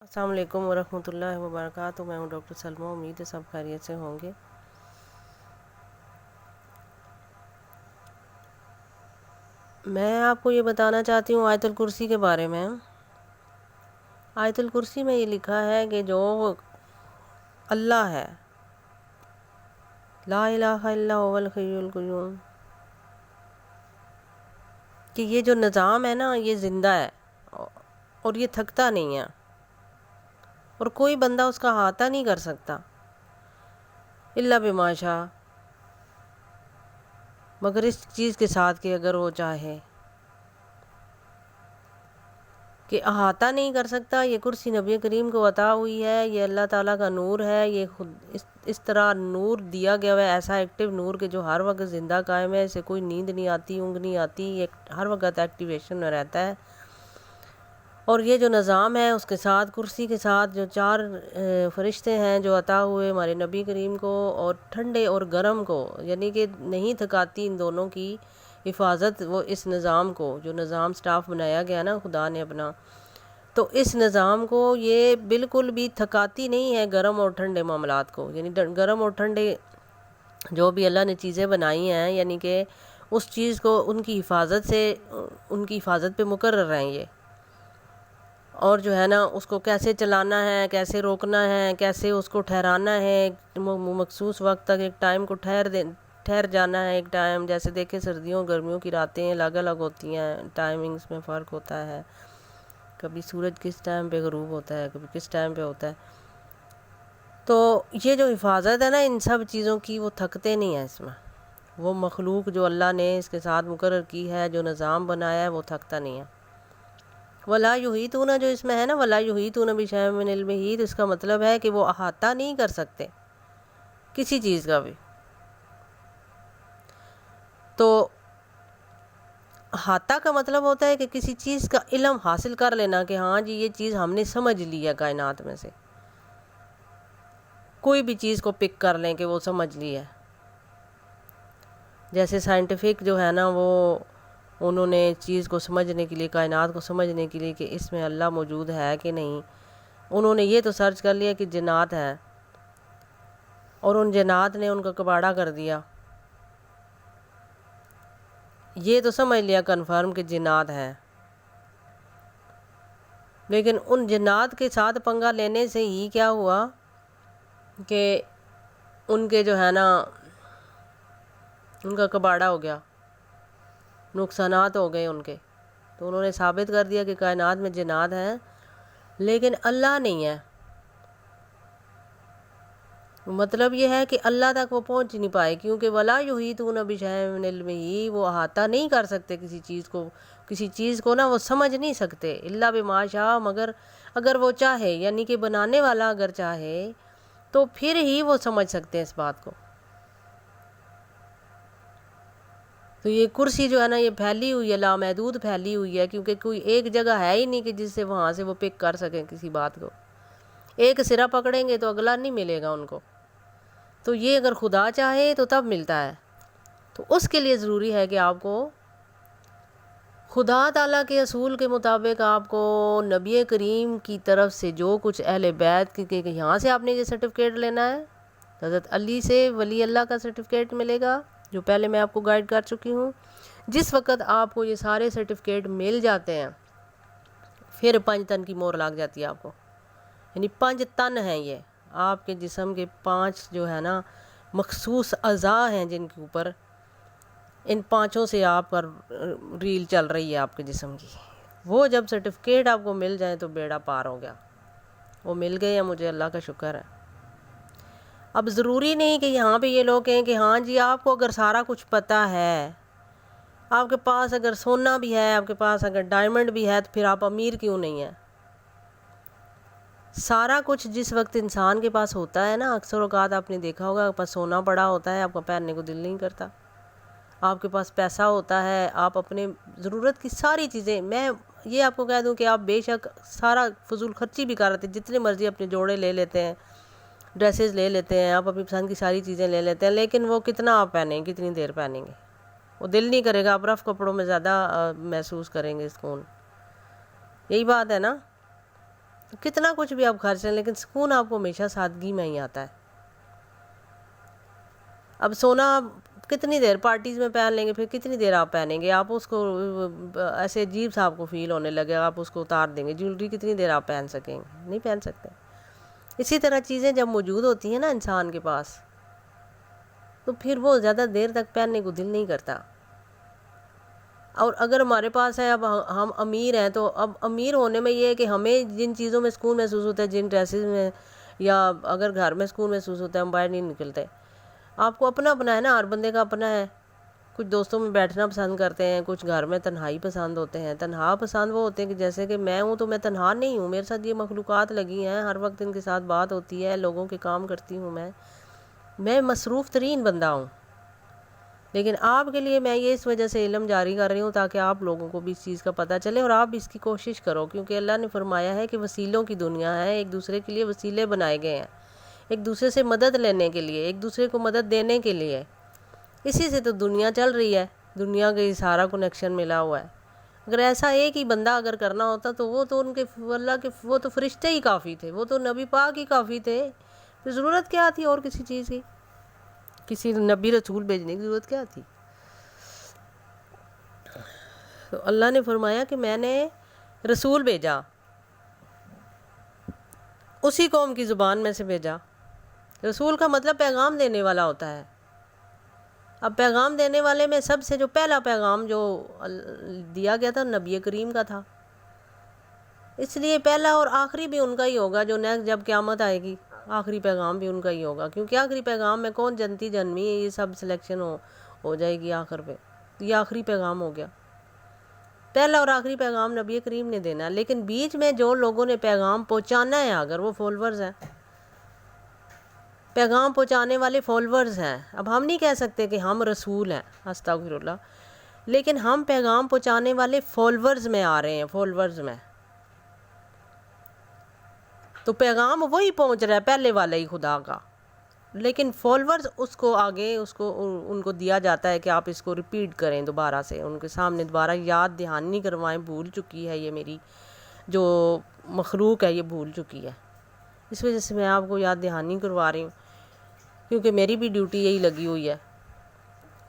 السلام علیکم ورحمۃ اللہ وبرکاتہ۔ میں ہوں ڈاکٹر سلمہ، امید ہے سب خیریت سے ہوں گے۔ میں آپ کو یہ بتانا چاہتی ہوں آیت الکرسی کے بارے میں۔ آیت الکرسی میں یہ لکھا ہے کہ جو اللہ ہے، لا الہ الا هو الحی القیوم، کہ یہ جو نظام ہے نا یہ زندہ ہے اور یہ تھکتا نہیں ہے، اور کوئی بندہ اس کا احاطہ نہیں کر سکتا الا بما شاء، مگر اس چیز کے ساتھ کہ اگر وہ چاہے، کہ احاطہ نہیں کر سکتا۔ یہ کرسی نبی کریم کو عطا ہوئی ہے، یہ اللہ تعالیٰ کا نور ہے، یہ خود اس طرح نور دیا گیا ہے، ایسا ایکٹیو نور کہ جو ہر وقت زندہ قائم ہے، اسے کوئی نیند نہیں آتی، اونگ نہیں آتی، یہ ہر وقت ایکٹیویشن میں رہتا ہے۔ اور یہ جو نظام ہے اس کے ساتھ، کرسی کے ساتھ جو چار فرشتے ہیں جو عطا ہوئے ہمارے نبی کریم کو، اور ٹھنڈے اور گرم کو، یعنی کہ نہیں تھکاتی ان دونوں کی حفاظت، وہ اس نظام کو، جو نظام سٹاف بنایا گیا نا خدا نے اپنا، تو اس نظام کو یہ بالکل بھی تھکاتی نہیں ہے گرم اور ٹھنڈے معاملات کو، یعنی گرم اور ٹھنڈے جو بھی اللہ نے چیزیں بنائی ہیں، یعنی کہ اس چیز کو ان کی حفاظت سے، ان کی حفاظت پہ مقرر ہیں یہ، اور جو ہے نا اس کو کیسے چلانا ہے، کیسے روکنا ہے، کیسے اس کو ٹھہرانا ہے، مخصوص وقت تک ایک ٹائم کو ٹھہر جانا ہے، ایک ٹائم، جیسے دیکھیں سردیوں گرمیوں کی راتیں الگ الگ ہوتی ہیں، ٹائمنگز میں فرق ہوتا ہے، کبھی سورج کس ٹائم پہ غروب ہوتا ہے، کبھی کس ٹائم پہ ہوتا ہے۔ تو یہ جو حفاظت ہے نا ان سب چیزوں کی، وہ تھکتے نہیں ہیں اس میں، وہ مخلوق جو اللہ نے اس کے ساتھ مقرر کی ہے، جو نظام بنایا ہے، وہ تھکتا نہیں ہے۔ وَلَا يُحِيطُونَ جو اس میں ہے نا، وَلَا يُحِيطُونَ بِشَيْءٍ مِّنْ عِلْمِهِ، تو اس کا مطلب ہے کہ وہ احاطہ نہیں کر سکتے کسی چیز کا بھی۔ تو احاطہ کا مطلب ہوتا ہے کہ کسی چیز کا علم حاصل کر لینا، کہ ہاں جی یہ چیز ہم نے سمجھ لی ہے، کائنات میں سے کوئی بھی چیز کو پک کر لیں کہ وہ سمجھ لی ہے۔ جیسے سائنٹیفک جو ہے نا، وہ انہوں نے چیز کو سمجھنے کے لیے، کائنات کو سمجھنے کے لیے کہ اس میں اللہ موجود ہے کہ نہیں، انہوں نے یہ تو سرچ کر لیا کہ جنات ہیں، اور ان جنات نے ان کا کباڑہ کر دیا، یہ تو سمجھ لیا کنفرم کہ جنات ہیں، لیکن ان جنات کے ساتھ پنگا لینے سے ہی کیا ہوا کہ ان کے جو ہے نا ان کا کباڑہ ہو گیا، نقصانات ہو گئے ان کے۔ تو انہوں نے ثابت کر دیا کہ کائنات میں جنات ہیں، لیکن اللہ نہیں ہے۔ مطلب یہ ہے کہ اللہ تک وہ پہنچ نہیں پائے، کیونکہ وَلَا يُحِيطُونَ بِشَيْءٍ مِّنْ عِلْمِهِ، وہ احاطہ نہیں کر سکتے کسی چیز کو نا، وہ سمجھ نہیں سکتے الا بما شاء، مگر اگر وہ چاہے، یعنی کہ بنانے والا اگر چاہے تو پھر ہی وہ سمجھ سکتے ہیں اس بات کو۔ تو یہ کرسی جو ہے نا یہ پھیلی ہوئی ہے، لامحدود پھیلی ہوئی ہے، کیونکہ کوئی ایک جگہ ہے ہی نہیں کہ جس سے وہاں سے وہ پک کر سکیں کسی بات کو۔ ایک سرا پکڑیں گے تو اگلا نہیں ملے گا ان کو، تو یہ اگر خدا چاہے تو تب ملتا ہے۔ تو اس کے لیے ضروری ہے کہ آپ کو خدا تعالیٰ کے اصول کے مطابق، آپ کو نبی کریم کی طرف سے جو کچھ اہل بیت کہ یہاں سے آپ نے یہ سرٹیفکیٹ لینا ہے، حضرت علی سے ولی اللہ کا سرٹیفکیٹ ملے گا، جو پہلے میں آپ کو گائیڈ کر چکی ہوں۔ جس وقت آپ کو یہ سارے سرٹیفکیٹ مل جاتے ہیں، پھر 5 تن کی مہر لگ جاتی ہے آپ کو، یعنی 5 تن ہیں، یہ آپ کے جسم کے 5 جو ہے نا مخصوص اعضاء ہیں جن کے اوپر، ان 5 سے آپ پر ریل چل رہی ہے آپ کے جسم کی۔ وہ جب سرٹیفکیٹ آپ کو مل جائیں تو بیڑا پار ہو گیا، وہ مل گئے ہیں، مجھے اللہ کا شکر ہے۔ اب ضروری نہیں کہ یہاں پہ یہ لوگ کہیں کہ ہاں جی آپ کو اگر سارا کچھ پتہ ہے، آپ کے پاس اگر سونا بھی ہے، آپ کے پاس اگر ڈائمنڈ بھی ہے، تو پھر آپ امیر کیوں نہیں ہیں؟ سارا کچھ جس وقت انسان کے پاس ہوتا ہے نا، اکثر اوقات آپ نے دیکھا ہوگا آپ کے پاس سونا پڑا ہوتا ہے، آپ کا پہننے کو دل نہیں کرتا، آپ کے پاس پیسہ ہوتا ہے، آپ اپنے ضرورت کی ساری چیزیں، میں یہ آپ کو کہہ دوں کہ آپ بے شک سارا فضول خرچی بھی کر رہے تھے، جتنے مرضی اپنے جوڑے لے لیتے ہیں، ڈریسز لے لیتے ہیں، آپ اپنی پسند کی ساری چیزیں لے لیتے ہیں، لیکن وہ کتنا آپ پہنیں گے، کتنی دیر پہنیں گے؟ وہ دل نہیں کرے گا، آپ رف کپڑوں میں زیادہ محسوس کریں گے سکون۔ یہی بات ہے نا۔ تو کتنا کچھ بھی آپ خرچ لیں لیکن سکون آپ کو ہمیشہ سادگی میں ہی آتا ہے. اب سونا آپ کتنی دیر پارٹیز میں پہن لیں گے، پھر کتنی دیر آپ پہنیں گے، آپ اس کو ایسے عجیب سا آپ کو فیل ہونے لگے، آپ اس کو اتار دیں گے. جیولری کتنی دیر آپ پہن سکیں گے؟ نہیں پہن سکتے. اسی طرح چیزیں جب موجود ہوتی ہیں نا انسان کے پاس، تو پھر وہ زیادہ دیر تک پہننے کو دل نہیں کرتا. اور اگر ہمارے پاس ہے، اب ہم امیر ہیں، تو اب امیر ہونے میں یہ ہے کہ ہمیں جن چیزوں میں سکون محسوس ہوتا ہے، جن ڈریسز میں، یا اگر گھر میں سکون محسوس ہوتا ہے، ہم باہر نہیں نکلتے. آپ کو اپنا اپنا ہے نا، ہر بندے کا اپنا ہے. کچھ دوستوں میں بیٹھنا پسند کرتے ہیں، کچھ گھر میں تنہائی پسند ہوتے ہیں. تنہا پسند وہ ہوتے ہیں کہ جیسے کہ میں ہوں تو میں تنہا نہیں ہوں، میرے ساتھ یہ مخلوقات لگی ہیں، ہر وقت ان کے ساتھ بات ہوتی ہے، لوگوں کے کام کرتی ہوں. میں مصروف ترین بندہ ہوں. لیکن آپ کے لیے میں یہ اس وجہ سے علم جاری کر رہی ہوں تاکہ آپ لوگوں کو بھی اس چیز کا پتہ چلے اور آپ بھی اس کی کوشش کرو، کیونکہ اللہ نے فرمایا ہے کہ وسیلوں کی دنیا ہے، ایک دوسرے کے لیے وسیلے بنائے گئے ہیں، ایک دوسرے سے مدد لینے کے لیے، ایک دوسرے کو مدد دینے کے لیے. اسی سے تو دنیا چل رہی ہے، دنیا کا یہ سارا کنیکشن ملا ہوا ہے. اگر ایسا ایک ہی بندہ اگر کرنا ہوتا تو وہ تو ان کے اللہ کے وہ تو فرشتے ہی کافی تھے، وہ تو نبی پاک ہی کافی تھے. پھر ضرورت کیا تھی اور کسی چیز کی؟ کسی نبی رسول بھیجنے کی ضرورت کیا تھی؟ تو اللہ نے فرمایا کہ میں نے رسول بھیجا، اسی قوم کی زبان میں سے بھیجا. رسول کا مطلب پیغام دینے والا ہوتا ہے. اب پیغام دینے والے میں سب سے جو پہلا پیغام جو دیا گیا تھا نبی کریم کا تھا، اس لیے پہلا اور آخری بھی ان کا ہی ہوگا. جو نیکسٹ جب قیامت آئے گی آخری پیغام بھی ان کا ہی ہوگا، کیونکہ آخری پیغام میں کون جنتی جنمی ہے، یہ سب سلیکشن ہو جائے گی آخر پہ. یہ آخری پیغام ہو گیا. پہلا اور آخری پیغام نبی کریم نے دینا ہے. لیکن بیچ میں جو لوگوں نے پیغام پہنچانا ہے، اگر وہ فالوورز ہیں، پیغام پہنچانے والے فالوورز ہیں. اب ہم نہیں کہہ سکتے کہ ہم رسول ہیں، استغفر اللہ، لیکن ہم پیغام پہنچانے والے فالوورز میں آ رہے ہیں، فالوورز میں. تو پیغام وہی پہنچ رہا ہے پہلے والا ہی خدا کا، لیکن فالوورز اس کو آگے ان کو دیا جاتا ہے کہ آپ اس کو ریپیٹ کریں، دوبارہ سے ان کے سامنے دوبارہ یاد دہانی کروائیں. بھول چکی ہے یہ میری جو مخلوق ہے، یہ بھول چکی ہے، اس وجہ سے میں آپ کو یاد دہانی کروا رہی ہوں، کیونکہ میری بھی ڈیوٹی یہی لگی ہوئی ہے.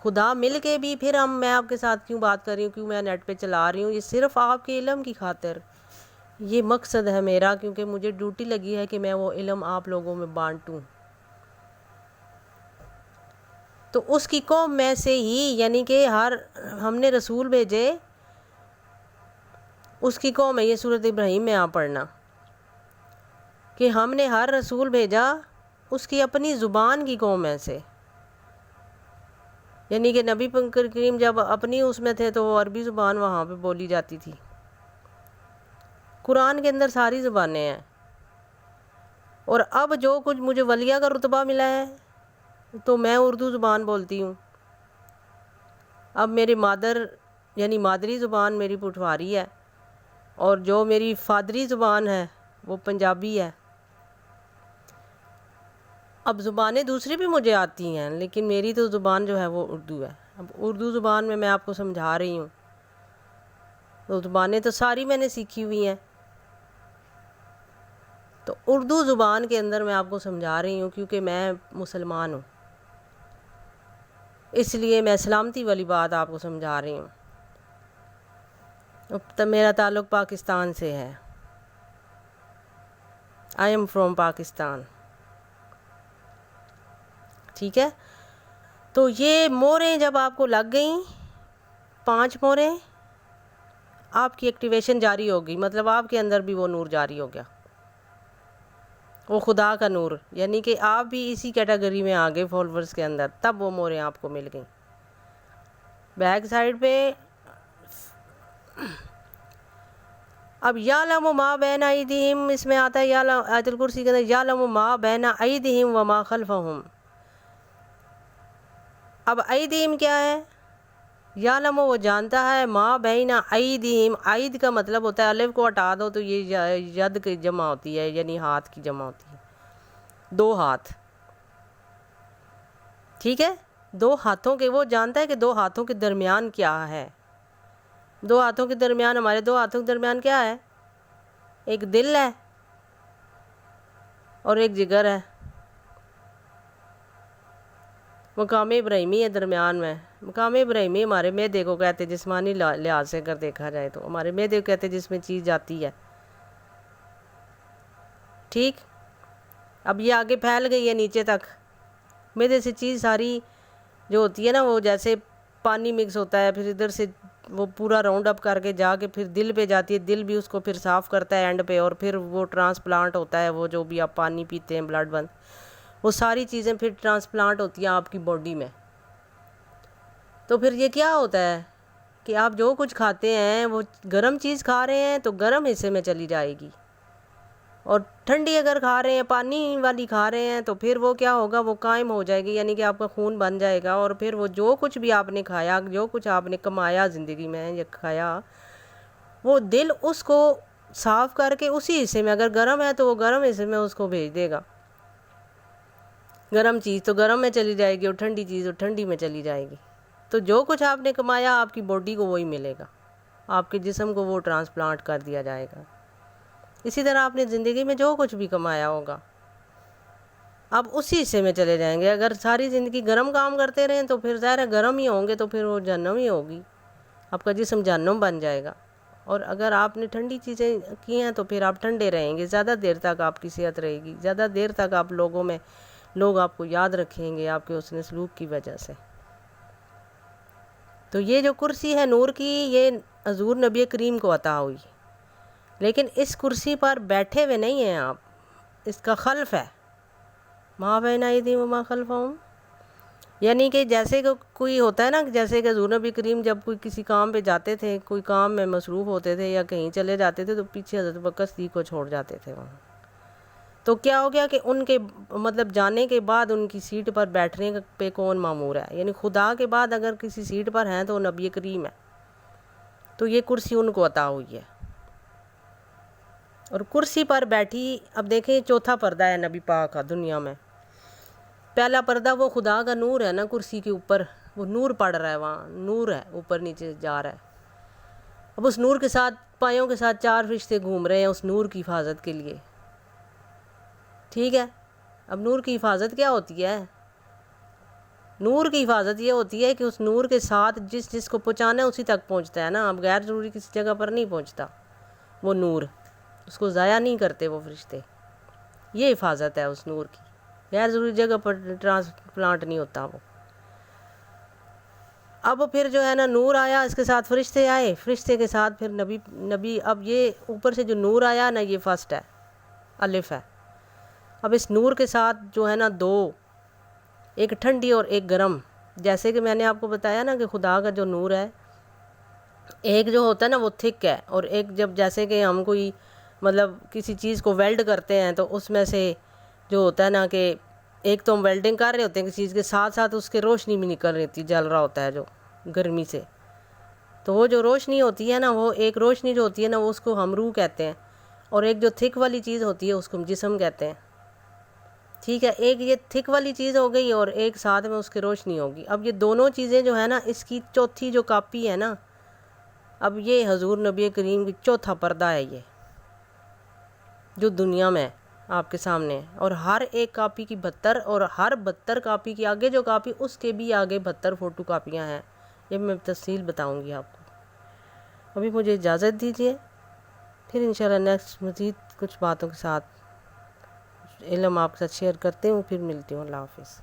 خدا مل کے بھی پھر میں آپ کے ساتھ کیوں بات کر رہی ہوں، کیوں میں نیٹ پہ چلا رہی ہوں، یہ صرف آپ کے علم کی خاطر. یہ مقصد ہے میرا، کیونکہ مجھے ڈیوٹی لگی ہے کہ میں وہ علم آپ لوگوں میں بانٹوں. تو اس کی قوم میں سے ہی، یعنی کہ ہم نے رسول بھیجے، اس کی قوم ہے. یہ سورۃ ابراہیم میں آپ پڑھنا کہ ہم نے ہر رسول بھیجا اس کی اپنی زبان کی قوم میں سے. یعنی کہ نبی کریم جب اپنی اس میں تھے تو وہ عربی زبان وہاں پہ بولی جاتی تھی. قرآن کے اندر ساری زبانیں ہیں. اور اب جو کچھ مجھے ولیہ کا رتبہ ملا ہے تو میں اردو زبان بولتی ہوں. اب میرے یعنی مادری زبان میری پٹھواری ہے، اور جو میری فادری زبان ہے وہ پنجابی ہے. اب زبانیں دوسری بھی مجھے آتی ہیں، لیکن میری تو زبان جو ہے وہ اردو ہے. اب اردو زبان میں آپ کو سمجھا رہی ہوں. تو زبانیں تو ساری میں نے سیکھی ہوئی ہیں، تو اردو زبان کے اندر میں آپ کو سمجھا رہی ہوں، کیونکہ میں مسلمان ہوں، اس لیے میں سلامتی والی بات آپ کو سمجھا رہی ہوں. اب میرا تعلق پاکستان سے ہے. I am from Pakistan. ٹھیک ہے. تو یہ موریں جب آپ کو لگ گئیں، 5 موریں، آپ کی ایکٹیویشن جاری ہو گئی. مطلب آپ کے اندر بھی وہ نور جاری ہو گیا، وہ خدا کا نور. یعنی کہ آپ بھی اسی کیٹیگری میں آگے فالوورز کے اندر. تب وہ موریں آپ کو مل گئیں. بیک سائڈ پہ اب یعلم ما بین ایدیہم، اس میں آتا ہے آیت الکرسی کے اندر یعلم ما بین ایدیہم وما خلفہم. اب ایدیہم کیا ہے؟ یعلم وہ جانتا ہے، ما بین ایدیہم، اید کا مطلب ہوتا ہے، الف کو ہٹا دو تو یہ ید کی جمع ہوتی ہے، یعنی ہاتھ کی جمع ہوتی ہے. 2 ہاتھ. ٹھیک ہے. 2 ہاتھوں کے، وہ جانتا ہے کہ 2 ہاتھوں کے درمیان کیا ہے. 2 ہاتھوں کے درمیان، ہمارے 2 ہاتھوں کے درمیان کیا ہے؟ ایک دل ہے اور ایک جگر ہے، مقام ابراہیمی ہے درمیان میں۔ مقام ابراہیمی ہمارے معدے کو کہتے، جسمانی لحاظ سے اگر دیکھا جائے تو ہمارے معدے کو کہتے جس میں چیز جاتی ہے، ٹھیک۔ اب یہ آگے پھیل گئی ہے نیچے تک، معدے سے چیز ساری جو ہوتی ہے نا، وہ جیسے پانی مکس ہوتا ہے، پھر ادھر سے وہ پورا راؤنڈ اپ کر کے جا کے پھر دل پہ جاتی ہے، دل بھی اس کو پھر صاف کرتا ہے اینڈ پہ، اور پھر وہ ٹرانسپلانٹ ہوتا ہے، وہ جو بھی آپ پانی پیتے ہیں بلڈ بند، وہ ساری چیزیں پھر ٹرانسپلانٹ ہوتی ہیں آپ کی باڈی میں۔ تو پھر یہ کیا ہوتا ہے کہ آپ جو کچھ کھاتے ہیں وہ گرم چیز کھا رہے ہیں تو گرم حصے میں چلی جائے گی، اور ٹھنڈی اگر کھا رہے ہیں، پانی والی کھا رہے ہیں، تو پھر وہ کیا ہوگا، وہ قائم ہو جائے گی، یعنی کہ آپ کا خون بن جائے گا، اور پھر وہ جو کچھ بھی آپ نے کھایا، جو کچھ آپ نے کمایا زندگی میں یا کھایا، وہ دل اس کو صاف کر کے اسی حصے میں، اگر گرم ہے تو وہ گرم حصے میں اس کو بھیج دے گا، گرم چیز تو گرم میں چلی جائے گی اور ٹھنڈی چیز تو ٹھنڈی میں چلی جائے گی۔ تو جو کچھ آپ نے کمایا آپ کی باڈی کو وہی ملے گا، آپ کے جسم کو وہ ٹرانسپلانٹ کر دیا جائے گا۔ اسی طرح آپ نے زندگی میں جو کچھ بھی کمایا ہوگا آپ اسی حصے میں چلے جائیں گے۔ اگر ساری زندگی گرم کام کرتے رہیں تو پھر ظاہر ہے گرم ہی ہوں گے، تو پھر وہ جہنم ہی ہوگی، آپ کا جسم جہنم بن جائے گا۔ اور اگر آپ نے ٹھنڈی چیزیں کی ہیں تو پھر آپ ٹھنڈے رہیں گے، زیادہ دیر تک آپ کی صحت رہے گی، زیادہ دیر تک آپ لوگوں میں لوگ آپ کو یاد رکھیں گے آپ کے حسن سلوک کی وجہ سے۔ تو یہ جو کرسی ہے نور کی، یہ حضور نبی کریم کو عطا ہوئی، لیکن اس کرسی پر بیٹھے ہوئے نہیں ہیں آپ، اس کا خلف ہے، ماں بہن ایدیہم وما خلفہم، یعنی کہ جیسے کہ کوئی ہوتا ہے نا، جیسے کہ حضور نبی کریم جب کوئی کسی کام پہ جاتے تھے، کوئی کام میں مصروف ہوتے تھے یا کہیں چلے جاتے تھے، تو پیچھے حضرت بکر صدیق کو چھوڑ جاتے تھے وہاں۔ تو کیا ہو گیا کہ ان کے مطلب جانے کے بعد ان کی سیٹ پر بیٹھنے پہ کون مامور ہے، یعنی خدا کے بعد اگر کسی سیٹ پر ہیں تو وہ نبی کریم ہے، تو یہ کرسی ان کو عطا ہوئی ہے۔ اور کرسی پر بیٹھی، اب دیکھیں چوتھا پردہ ہے نبی پاک کا دنیا میں۔ پہلا پردہ وہ خدا کا نور ہے نا، کرسی کے اوپر وہ نور پڑ رہا ہے، وہاں نور ہے، اوپر نیچے جا رہا ہے۔ اب اس نور کے ساتھ پایوں کے ساتھ 4 فرشتے گھوم رہے ہیں اس نور کی حفاظت کے لیے، ٹھیک ہے۔ اب نور کی حفاظت کیا ہوتی ہے؟ نور کی حفاظت یہ ہوتی ہے کہ اس نور کے ساتھ جس کو پہنچانا ہے اسی تک پہنچتا ہے نا، اب غیر ضروری کسی جگہ پر نہیں پہنچتا وہ نور، اس کو ضائع نہیں کرتے وہ فرشتے، یہ حفاظت ہے اس نور کی، غیر ضروری جگہ پر ٹرانسپلانٹ نہیں ہوتا وہ۔ اب پھر جو ہے نا نور آیا، اس کے ساتھ فرشتے آئے، فرشتے کے ساتھ پھر نبی اب یہ اوپر سے جو نور آیا نا، یہ فرسٹ ہے، الف ہے۔ اب اس نور کے ساتھ جو ہے نا 2، ایک ٹھنڈی اور ایک گرم، جیسے کہ میں نے آپ کو بتایا نا کہ خدا کا جو نور ہے، ایک جو ہوتا ہے نا وہ تھک ہے، اور ایک جب جیسے کہ ہم کوئی مطلب کسی چیز کو ویلڈ کرتے ہیں تو اس میں سے جو ہوتا ہے نا کہ ایک تو ہم ویلڈنگ کر رہے ہوتے ہیں کسی چیز کے ساتھ ساتھ اس کے روشنی بھی نکل رہی ہوتی ہے، جل رہا ہوتا ہے جو گرمی سے، تو وہ جو روشنی ہوتی ہے نا، وہ ایک روشنی جو ہوتی ہے نا وہ اس کو ہم روح کہتے ہیں، اور ایک جو تھک والی چیز ہوتی ہے اس کو ہم جسم کہتے ہیں، ٹھیک ہے۔ ایک یہ تھک والی چیز ہو گئی اور ایک ساتھ میں اس کی روشنی ہوگی۔ اب یہ دونوں چیزیں جو ہے نا، اس کی چوتھی جو کاپی ہے نا، اب یہ حضور نبی کریم کی چوتھا پردہ ہے، یہ جو دنیا میں آپ کے سامنے ہے، اور ہر ایک کاپی کی 72، اور ہر 72 کاپی کی آگے جو کاپی اس کے بھی آگے 72 فوٹو کاپیاں ہیں، یہ میں تفصیل بتاؤں گی آپ کو۔ ابھی مجھے اجازت دیجیے، پھر انشاءاللہ نیکسٹ مزید کچھ باتوں کے ساتھ علم آپ کے ساتھ شیئر کرتے ہوں، پھر ملتی ہوں۔ اللہ حافظ۔